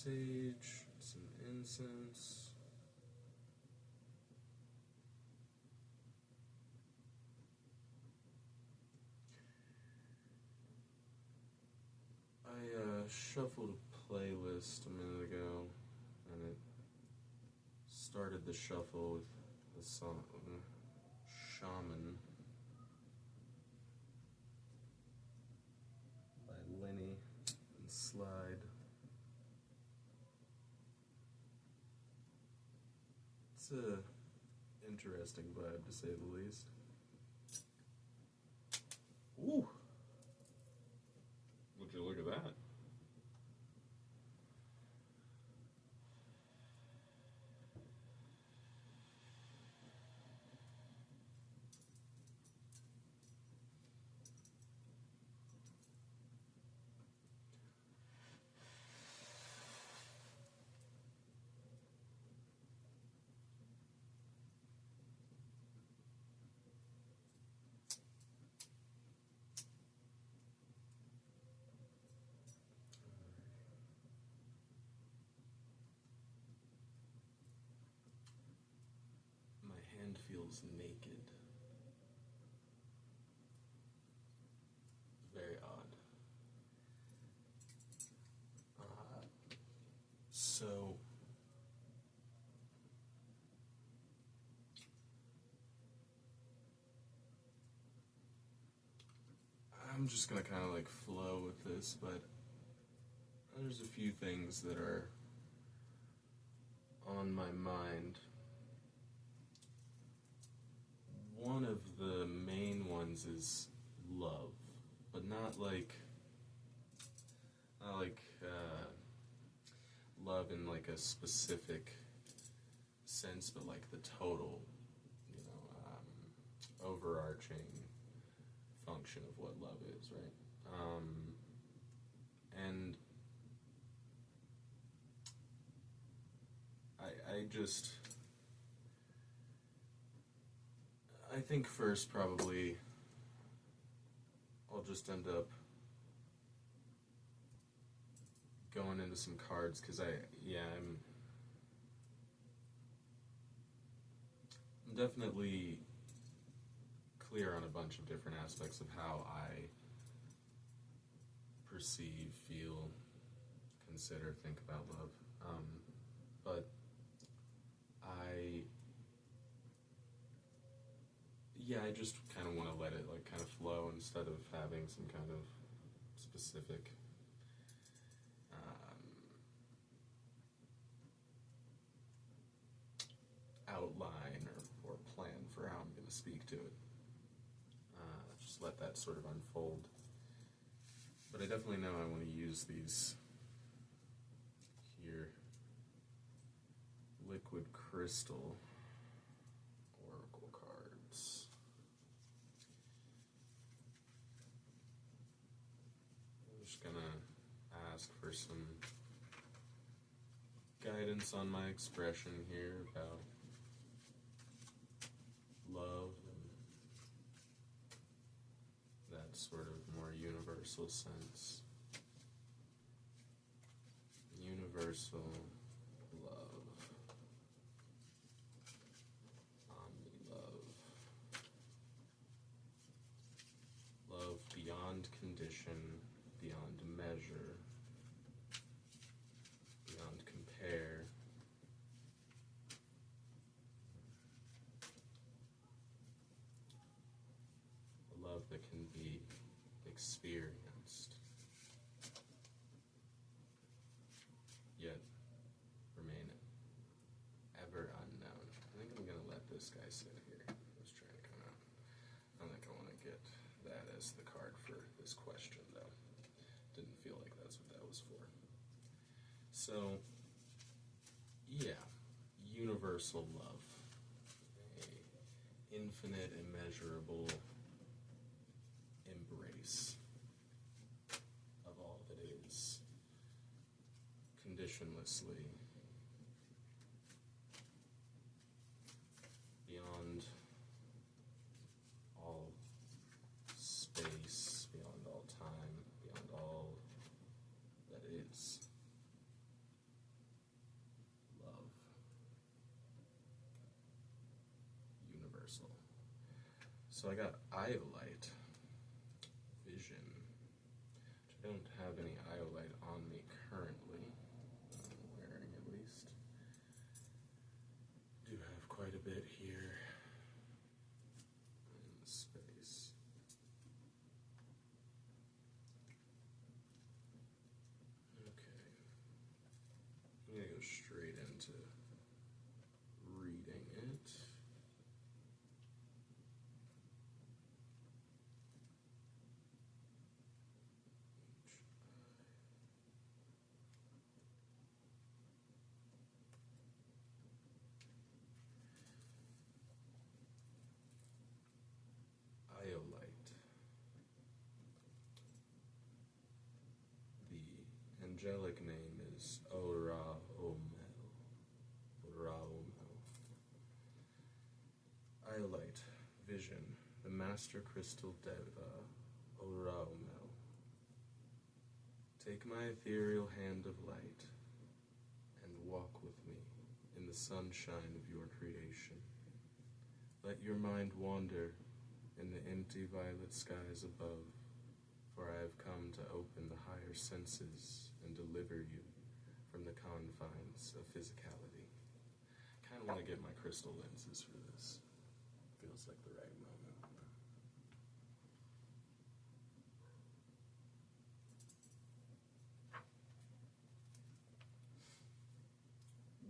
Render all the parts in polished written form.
sage, some incense. I shuffled a playlist a minute ago, and it started the shuffle with the song Shaman by Lenny and Slide. It's a interesting vibe, to say the least. Ooh! Would you look at that? My hand feels naked. Very odd. So I'm just gonna kind of like flow with this, but there's a few things that are on my mind. One of the main ones is love, but not like love in like a specific sense, but like the total, overarching function of what love is, right? And I think first probably I'll just end up going into some cards, because I'm definitely clear on a bunch of different aspects of how I perceive, feel, consider, think about love. But I just kind of want to let it like kind of flow instead of having some kind of specific outline or plan for how I'm going to speak to it. Just let that sort of unfold. But I definitely know I want to use these here liquid crystal oracle cards. I'm just gonna ask for some guidance on my expression here about love and that sort of more universal sense. Universal love. Omni-love. Love beyond condition, beyond measure, beyond compare. A love that can be experienced, yet remain ever unknown. I think I'm going to let this guy sit here. Let's try to come out. I don't think I want to get that as the card for this question, though. Didn't feel like that's what that was for. So, yeah, universal love. A infinite, immeasurable embrace of all that is, conditionlessly, beyond all space, beyond all time, beyond all that is. universal. So I got Iolite, Vision. I don't have any Iolite on me currently. I'm wearing at least. Do have quite a bit here in the space. Okay. I'm going to go straight into reading it. Iolite. The angelic name is Ora-Omel. Ora-Omel. Iolite, Vision, the Master Crystal Deva, Ora-Omel. Take my ethereal hand of light and walk with me in the sunshine of your creation. Let your mind wander in the empty violet skies above, for I have come to open the higher senses and deliver you from the confines of physicality. I kind of want to get my crystal lenses for this. Feels like the right moment.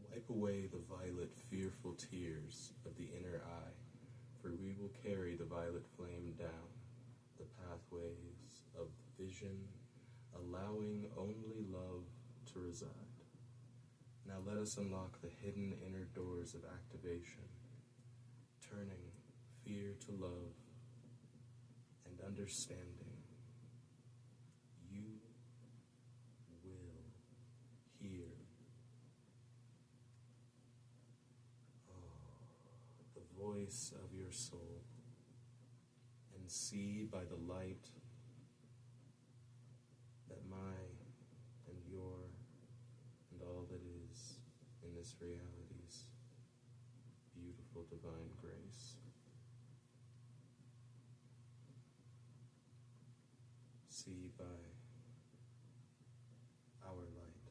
Wipe away the violet, fearful tears of the inner eye, for we will carry the violet flame down the pathways of vision, allowing only love to reside. Now let us unlock the hidden inner doors of activation, turning fear to love and understanding. You will hear the voice of your soul and see by the light that my and your and all that is in this reality's beautiful divine grace. See by our light,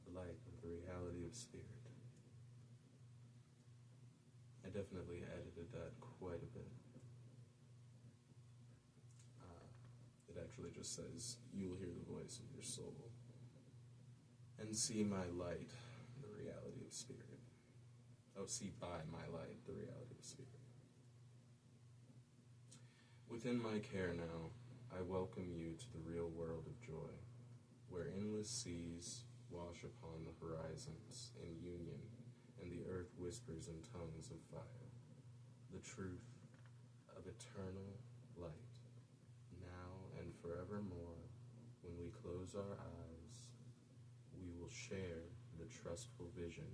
the light of the reality of spirit. I definitely edited that quite a bit. It actually just says, you will hear the voice of your soul and see my light, the reality of spirit. Oh, see by my light, the reality of spirit. Within my care now, I welcome you to the real world of joy, where endless seas wash upon the horizons in union, and the earth whispers in tongues of fire, the truth of eternal light, now and forevermore. When we close our eyes, we will share the trustful vision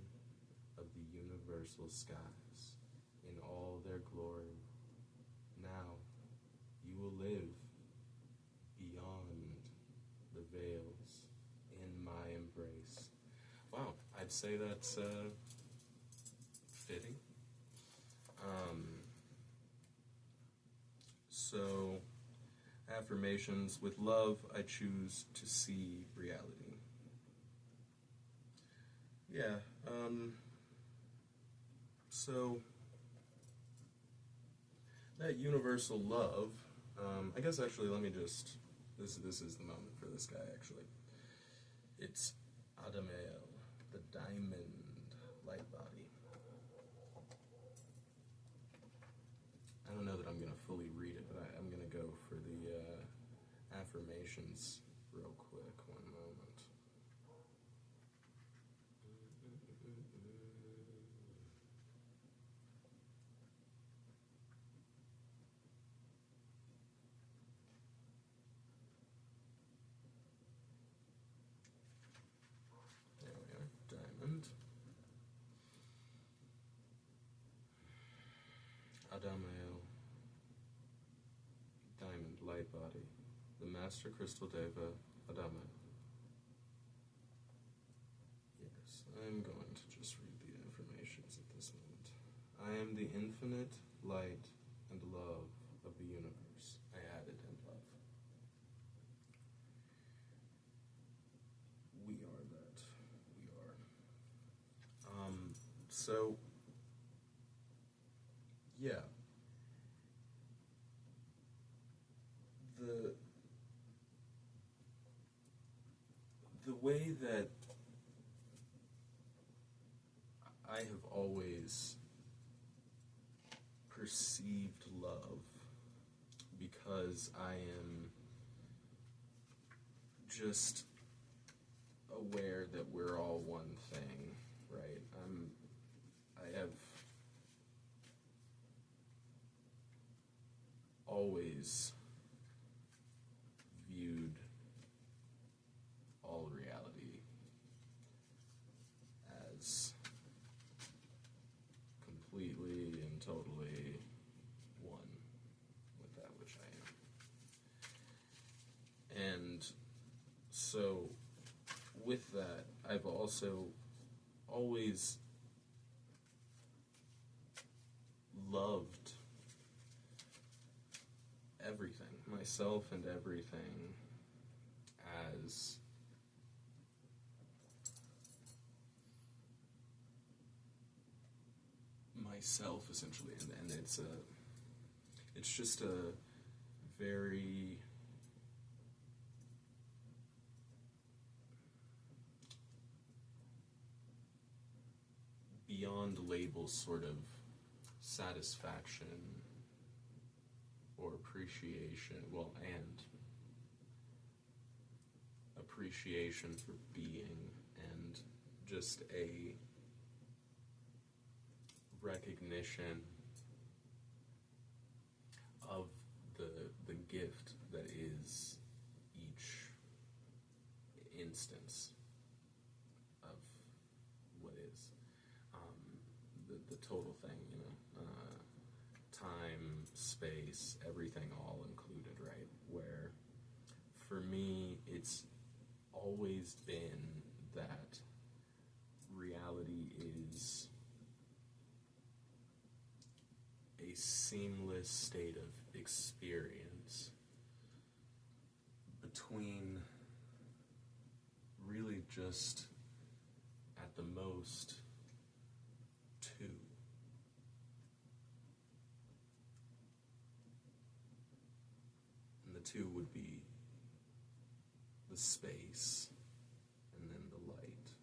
of the universal skies in all their glory. Now, you will live beyond the veils in my embrace. Wow, I'd say that's fitting. So, affirmations: with love, I choose to see reality. Yeah, so that universal love, I guess actually let me just, this is the moment for this guy actually. It's Adamael, the diamond light body. I don't know that I'm going to fully read it, but I'm going to go for the affirmations real quick. One moment. There we are. Diamond. Adamael, diamond light body, the Master Crystal Deva, Adamael. Yes, I'm going to just read the affirmations at this moment. the infinite light and love of the universe, I added, and love. We are that. We are. So, yeah. The way that I have always perceived love, because I am just aware that we're all one thing, right? I have always viewed all reality as completely and totally one with that which I am. And so, with that, I've also always loved everything, myself and everything, as myself, essentially, and it's just a very beyond labels sort of satisfaction or appreciation, and appreciation for being, and just a recognition of the gift that is each instance of what is, the total thing, time, space, everything all included, right? Where for me it's always been that reality is a seamless state of experience between really just at the most two. And the two would be the space and then the light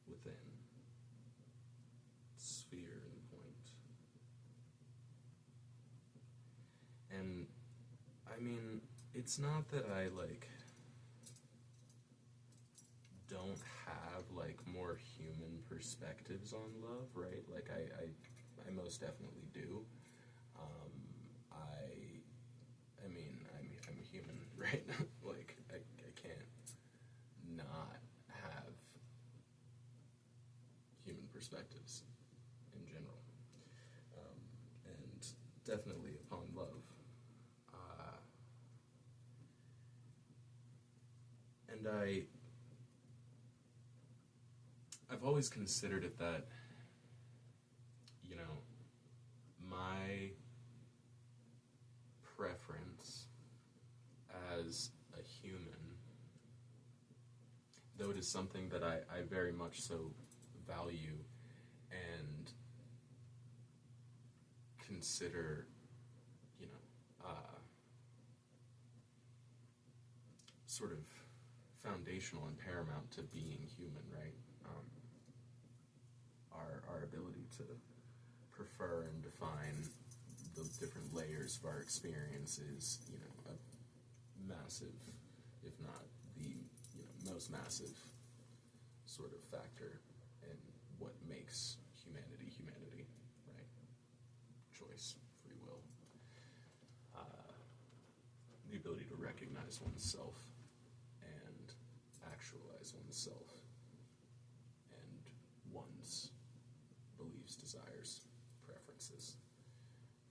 within, sphere and point. And I mean, it's not that I don't have more human perspectives on love, right? I most definitely do. I mean, I'm human, right? I can't not have human perspectives in general, and definitely upon love. And I've always considered it that, my preference as a human, though it is something that I very much so value and consider, sort of foundational and paramount to being human, right? Our ability to prefer and define the different layers of our experience is, a massive, if not the most massive sort of factor in what makes humanity humanity, right? Choice, free will, the ability to recognize oneself and actualize oneself and one's beliefs, desires, preferences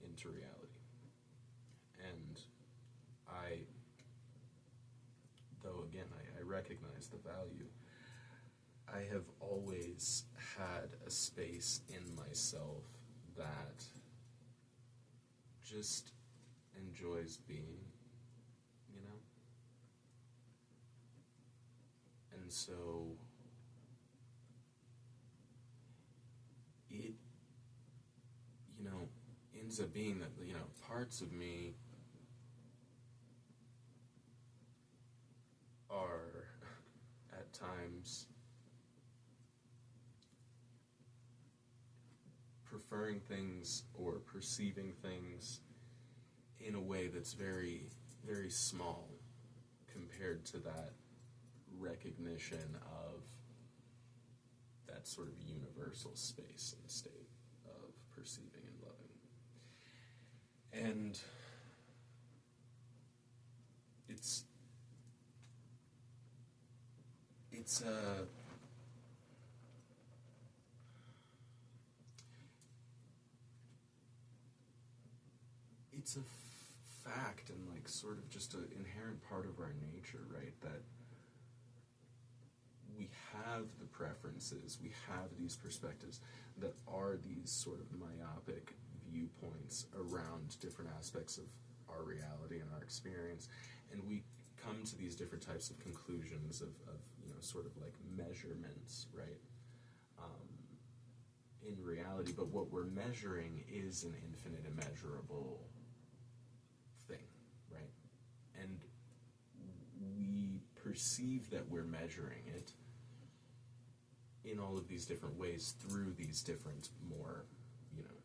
into reality. And though again, I recognize the value, I have always had a space in myself that just enjoys being, you know? And so it, you know, ends up being that, you know, parts of me are at times preferring things or perceiving things in a way that's very, very small compared to that recognition of that sort of universal space and state of perceiving and loving. And it's a fact and like sort of just an inherent part of our nature, right? That we have the preferences, we have these perspectives that are these sort of myopic viewpoints around different aspects of our reality and our experience, and we come to these different types of conclusions of you know, sort of like measurements, right? In reality, but what we're measuring is an infinite, immeasurable thing, right? And we perceive that we're measuring it in all of these different ways through these different, more, you know,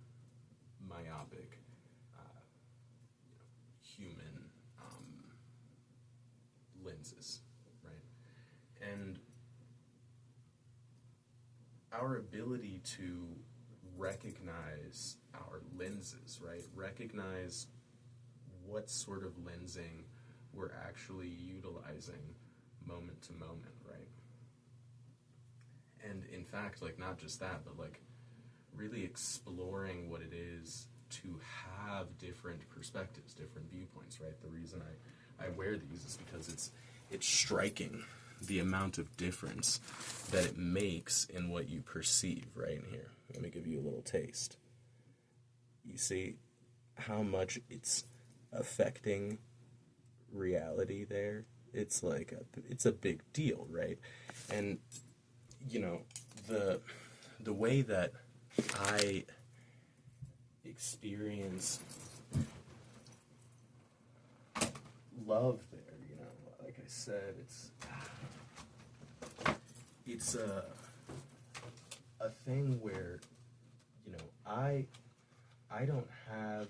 myopic, you know, human lenses, right? And our ability to recognize our lenses, right? Recognize what sort of lensing we're actually utilizing moment to moment, right? And in fact, like, not just that, but like really exploring what it is to have different perspectives, different viewpoints, right? The reason I wear these is because it's striking the amount of difference that it makes in what you perceive, right? Here, let me give you a little taste. You see how much it's affecting reality there? It's like it's a big deal, right? And you know, the way that I experience love there, you know, like I said, it's a thing where, you know, I don't have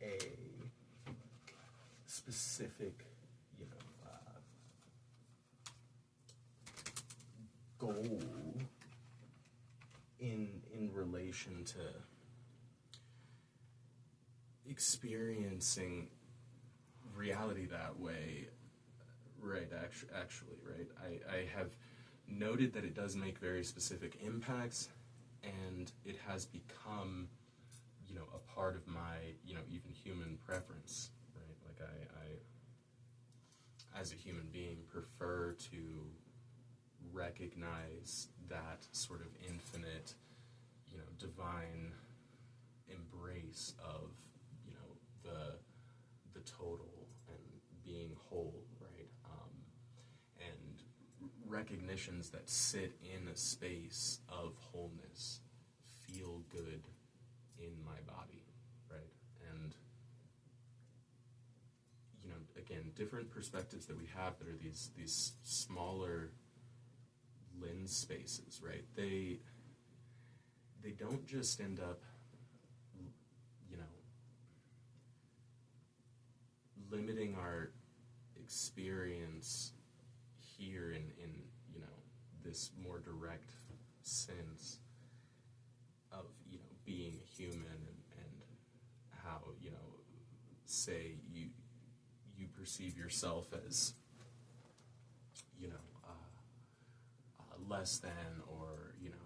a specific, you know, goal in relation to experiencing reality that way, right? Actually, right? I have noted that it does make very specific impacts, and it has become, you know, a part of my, you know, even human preference, right? Like I as a human being, prefer to recognize that sort of infinite, you know, divine embrace of, you know, the total and being whole, right? And recognitions that sit in a space of wholeness feel good in my body, right? And, you know, again, different perspectives that we have that are these smaller lens spaces, right? They don't just end up, you know, limiting our experience here in you know, this more direct sense of, you know, being a human and how, you know, say you perceive yourself as, you know, less than, or, you know,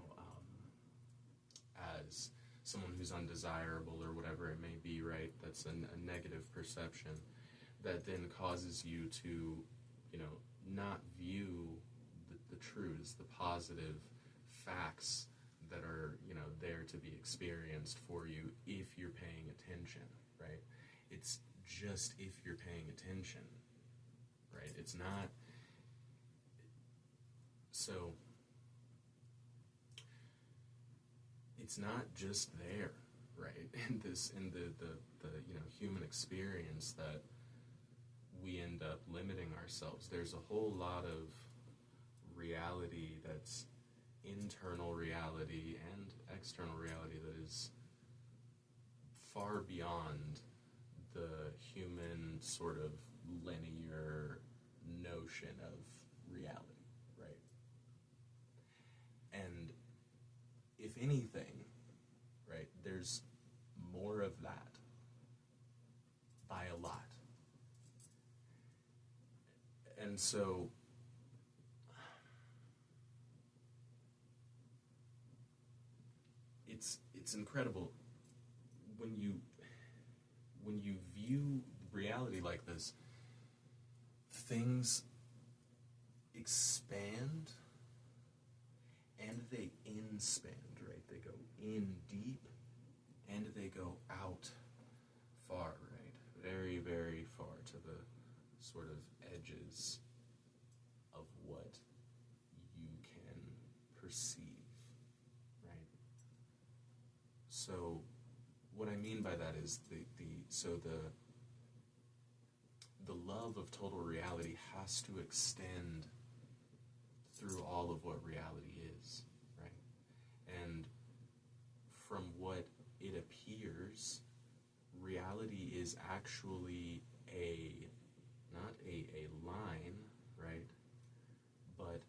as someone who's undesirable or whatever it may be, right? That's a negative perception that then causes you to, you know, not view the truths, the positive facts that are, you know, there to be experienced for you if you're paying attention, right? It's just if you're paying attention, right? It's not. So it's not just there, right? In the human experience that we end up limiting ourselves. There's a whole lot of reality that's internal reality and external reality that is far beyond the human sort of linear notion of reality, right? And if anything, right, there's more of that by a lot. And so it's incredible when you view reality like this. Things expand and they inspand, right? They go in deep and they go out far, right? Very, very far to the sort of edges of what you can perceive, right? So what I mean by that is the love of total reality has to extend through all of what reality is, right? And from what it appears, reality is actually not a line, right? But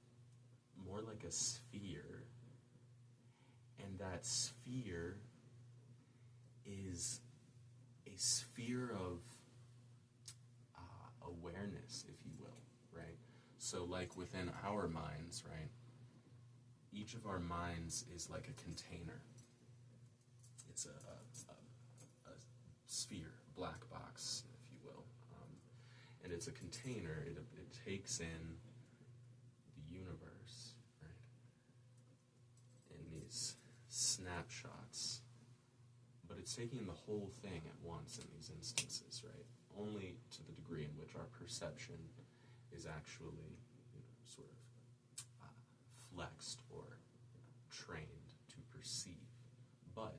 more like a sphere. And that sphere is a sphere of awareness, if you will, right? So like within our minds, right? Each of our minds is like a container. It's a sphere, black box, if you will. And it's a container. It takes in the universe, right? In these snapshots. But it's taking the whole thing at once in these instances, right? Only to the degree in which our perception is actually, sort of flexed or trained to perceive. But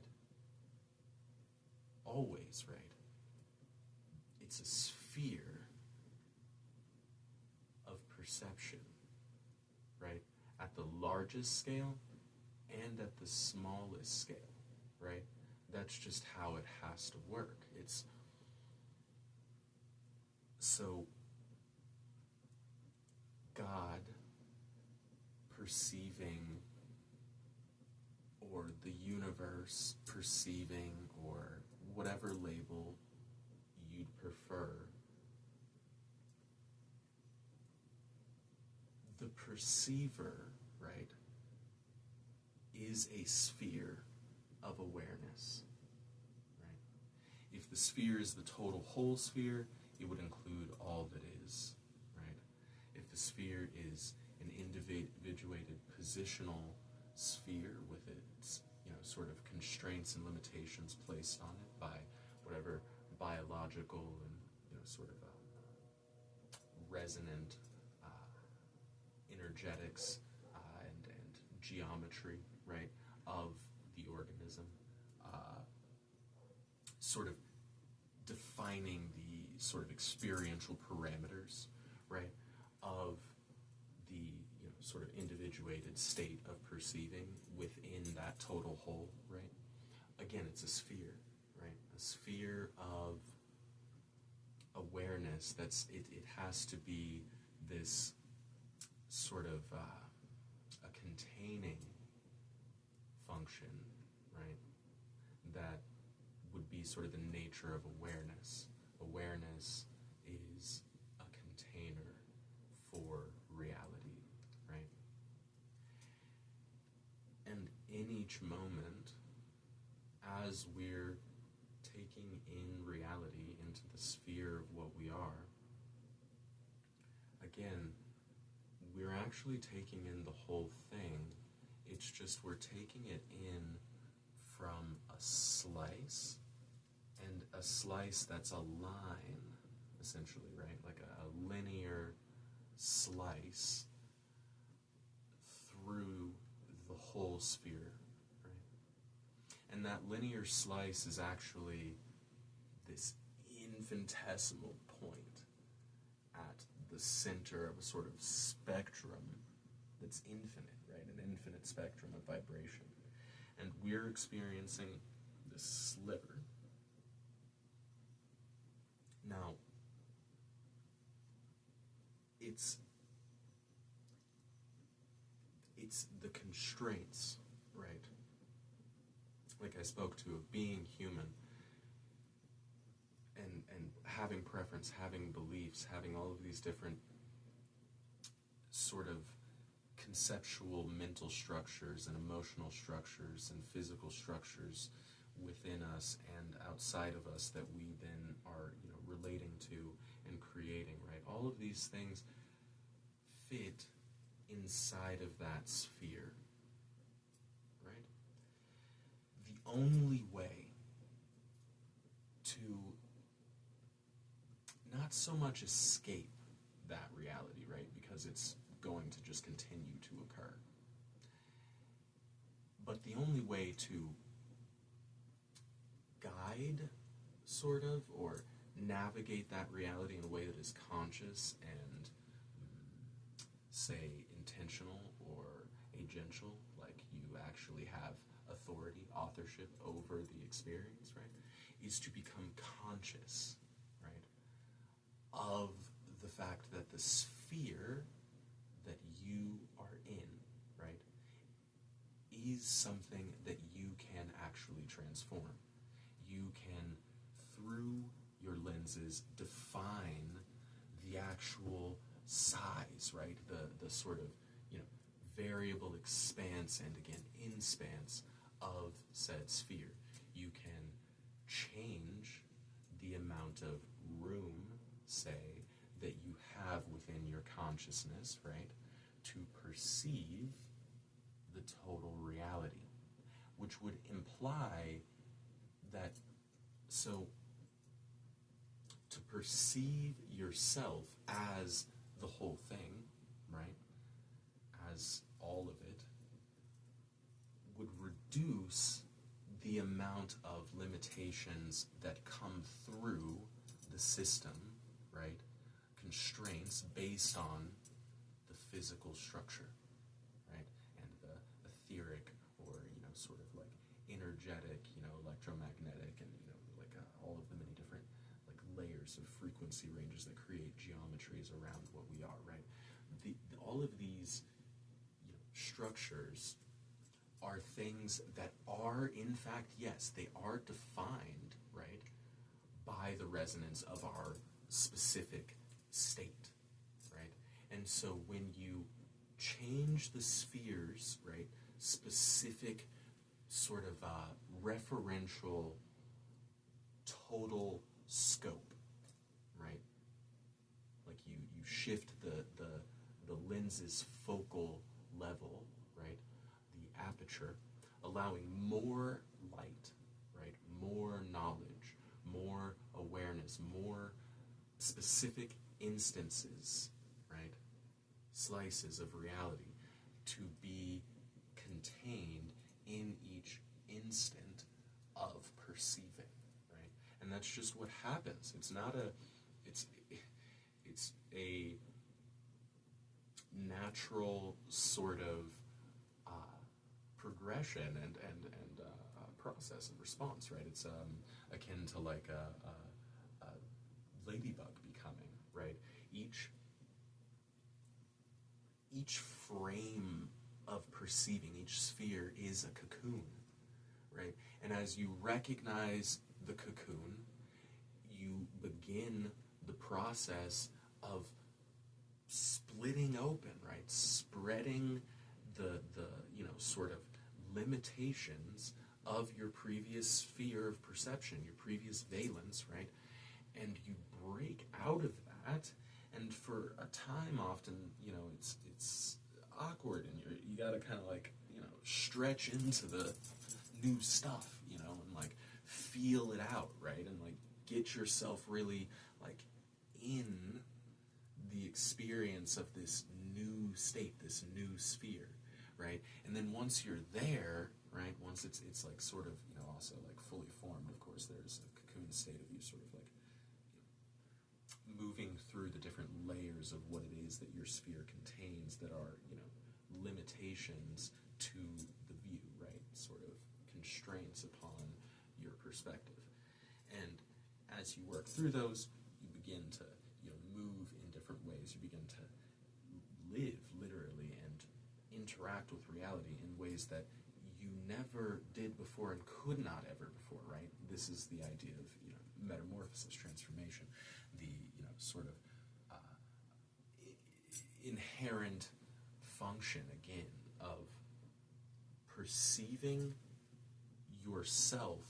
always, right? It's a sphere of perception, right? At the largest scale and at the smallest scale, right? That's just how it has to work. It's so God perceiving, or the universe perceiving, or whatever label you'd prefer, the perceiver, right, is a sphere of awareness, right? If the sphere is the total whole sphere, it would include all that is, right? If the sphere is an individuated positional sphere with its, sort of constraints and limitations placed on it by whatever biological and, sort of resonant energetics and geometry, right, of the organism, sort of defining the sort of experiential parameters, right, of the sort of individuated state of perceiving within that total whole, right? Again, it's a sphere, right? A sphere of awareness. It has to be this sort of a containing function, right? That would be sort of the nature of awareness. Awareness is a container for reality, right? And in each moment, as we're taking in reality into the sphere of what we are, again, we're actually taking in the whole thing. It's just we're taking it in slice, and a slice that's a line, essentially, right? Like a linear slice through the whole sphere, right? And that linear slice is actually this infinitesimal point at the center of a sort of spectrum that's infinite, right? An infinite spectrum of vibration. And we're experiencing this sliver. Now, it's the constraints, right? Like I spoke to, of being human and having preference, having beliefs, having all of these different sort of conceptual mental structures and emotional structures and physical structures within us and outside of us that we then are, relating to and creating, right? All of these things fit inside of that sphere, right? The only way to not so much escape that reality, right? Because it's going to just continue to occur. But the only way to guide, sort of, or navigate that reality in a way that is conscious and, say, intentional or agential, like you actually have authority, authorship over the experience, right, is to become conscious, right, of the fact that the sphere that you are in, right, is something that you can actually transform. You can, through your lenses, define the actual size, right, the sort of, variable expanse and, again, inspanse of said sphere. You can change the amount of room, say, that you have within your consciousness, right, to perceive the total reality, which would imply that, so, to perceive yourself as the whole thing, right, as all of it, would reduce the amount of limitations that come through the system, right, constraints based on the physical structure, right, and the etheric or, sort of like energetic, electromagnetic, and, all of the many different, layers of frequency ranges that create geometries around what we are, right? All of these, structures are things that are, in fact, yes, they are defined, right, by the resonance of our specific state, right? And so when you change the spheres, right, specific sort of referential total scope, right? Like you shift the lens's focal level, right? The aperture, allowing more light, right? More knowledge, more awareness, more specific instances, right? Slices of reality to be contained in each instant of perceiving, right? And that's just what happens. It's not it's a natural sort of progression and process and response, right? It's akin to like a ladybug becoming, right? Each frame of perceiving, each sphere is a cocoon, right? And as you recognize the cocoon, you begin the process of splitting open, right? Spreading the sort of limitations of your previous sphere of perception, your previous valence, right? And you break out of that, and for a time often, it's awkward, and you got to kind of like, stretch into the new stuff, and feel it out, right? And like get yourself really like in the experience of this new state, this new sphere, right? And then once you're there, right, once it's like sort of, also like fully formed, of course, there's a cocoon state of you sort of like moving through the different layers of what it is that your sphere contains that are, limitations to the view, right? Sort of constraints upon your perspective. And as you work through those, you begin to, move in different ways. You begin to live, literally, and interact with reality in ways that you never did before and could not ever before, right? This is the idea of, metamorphosis, transformation, the, sort of inherent function, again, of perceiving yourself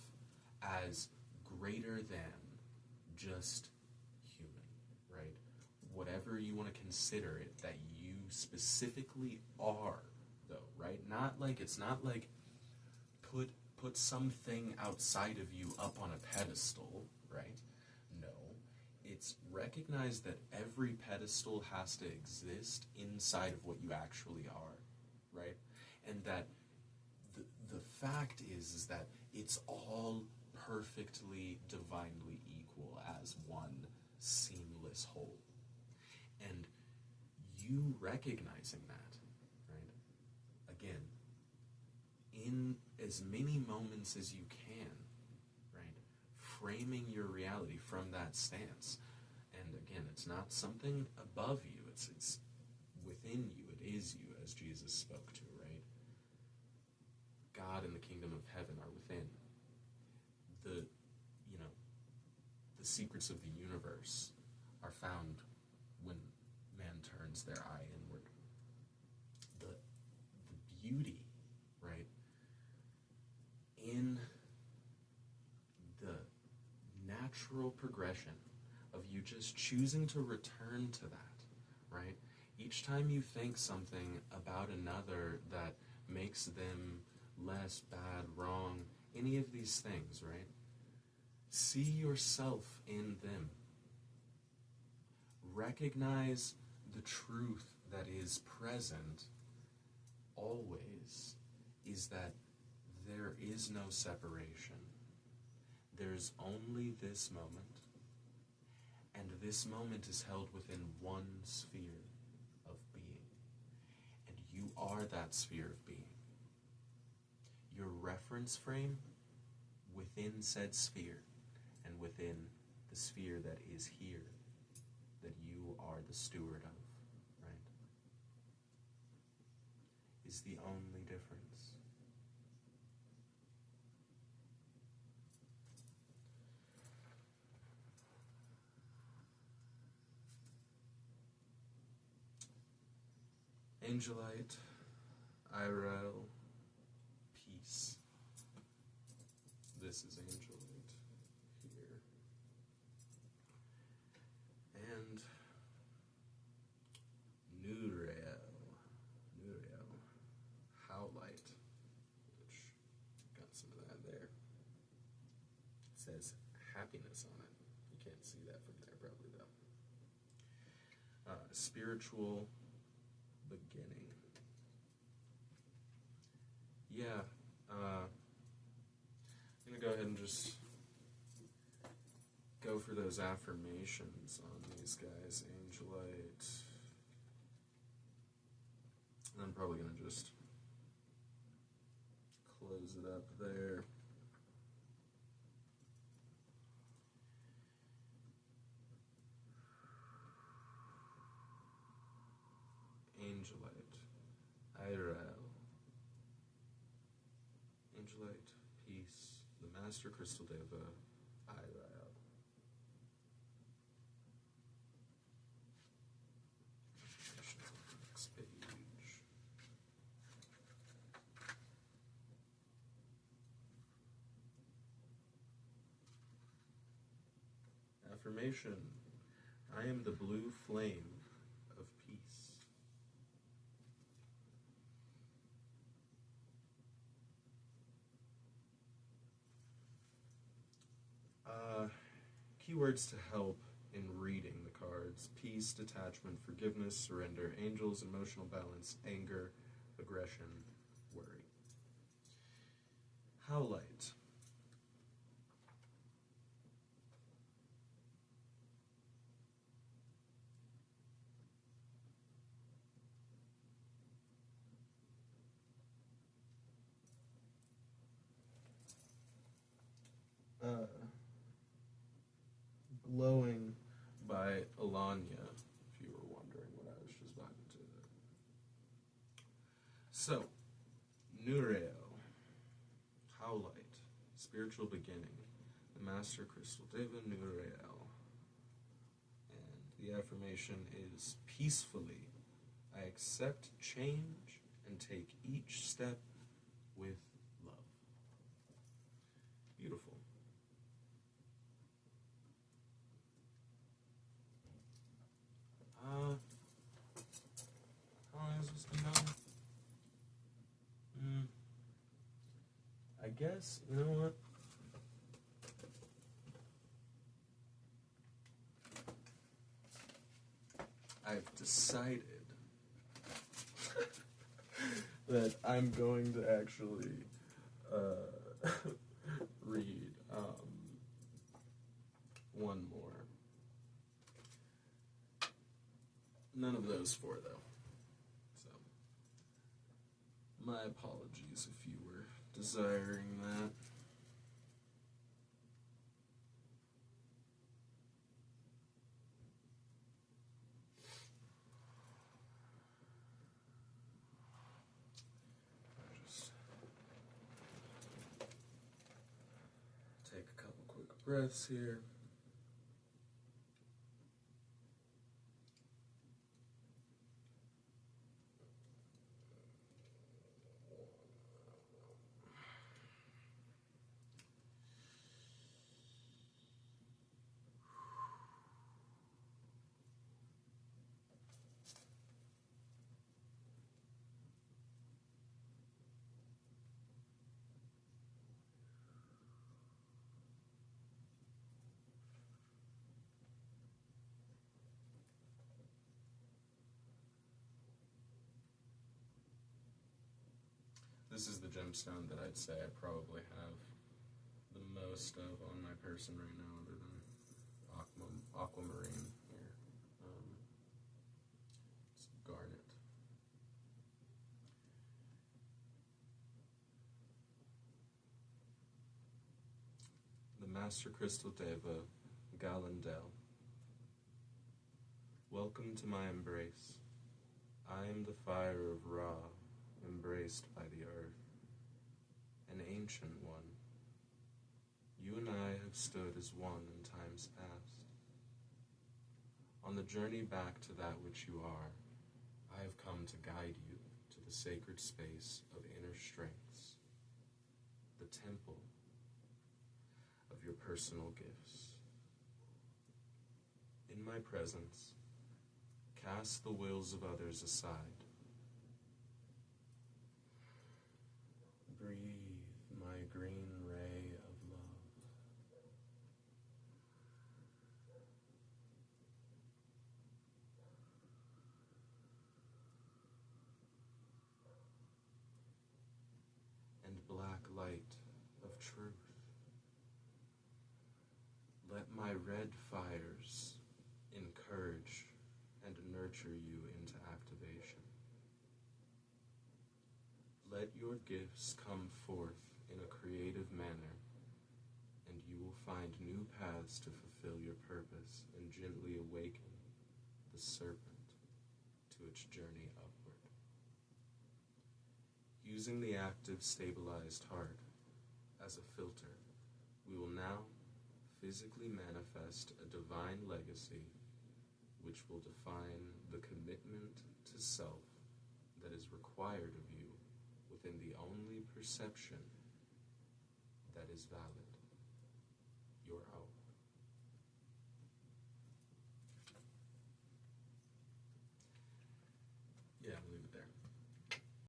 as greater than just human, right? Whatever you want to consider it that you specifically are, though, right? It's not like put something outside of you up on a pedestal, right? No. It's recognize that every pedestal has to exist inside of what you actually are, right? And that the fact is that it's all perfectly, divinely equal as one seamless whole. And you recognizing that, right? Again, in as many moments as you can, right? Framing your reality from that stance. And again, it's not something above you, it's within you, it is you, as Jesus spoke to, right? God and the kingdom of heaven are within. The secrets of the universe are found when man turns their eye inward. The beauty, right, in the natural progression of you just choosing to return to that, right? Each time you think something about another that makes them less bad, wrong, any of these things, right? See yourself in them. Recognize the truth that is present always is that there is no separation. There's only this moment, and this moment is held within one sphere of being, and you are that sphere of being. Your reference frame within said sphere and within the sphere that is here, that you are the steward of, right, is the only difference. Angelite, IRL, peace. This is Angelite here. And Nuriel, Howlite, which got some of that there. It says happiness on it. You can't see that from there probably though. Spiritual beginning. Yeah, I'm going to go ahead and just go for those affirmations on these guys. Angelite. I'm probably going to just close it up there. Angelite, IRL, Angelite, peace, the Master Crystal Deva, IRL. Next page. Affirmation, I am the blue flame of peace. Keywords to help in reading the cards: peace, detachment, forgiveness, surrender, angels, emotional balance, anger, aggression, worry. Howlite. Glowing by Alanya, if you were wondering what I was just about to do there. So, Nureo, Howlite, Spiritual Beginning, the Master Crystal Deva Nureo. And the affirmation is: peacefully, I accept change and take each step with love. Beautiful. How long has this been going? I guess, you know what? I've decided that I'm going to actually read one more. None of those four, though. So, my apologies if you were desiring that. Just take a couple quick breaths here. This is the gemstone that I'd say I probably have the most of on my person right now, other than aquamarine here. It's garnet. The Master Crystal Deva, Galendel. Welcome to my embrace. I am the fire of Ra, embraced by the earth, an ancient one. You and I have stood as one in times past. On the journey back to that which you are, I have come to guide you to the sacred space of inner strengths, the temple of your personal gifts. In my presence, cast the wills of others aside. Breathe my green ray of love. And black light of truth. Let my red fires encourage and nurture you into activation. Let your gifts come forth in a creative manner, and you will find new paths to fulfill your purpose and gently awaken the serpent to its journey upward. Using the active, stabilized heart as a filter, we will now physically manifest a divine legacy which will define the commitment to self that is required of you within the only perception that is valid, your own. Yeah, I'll leave it there.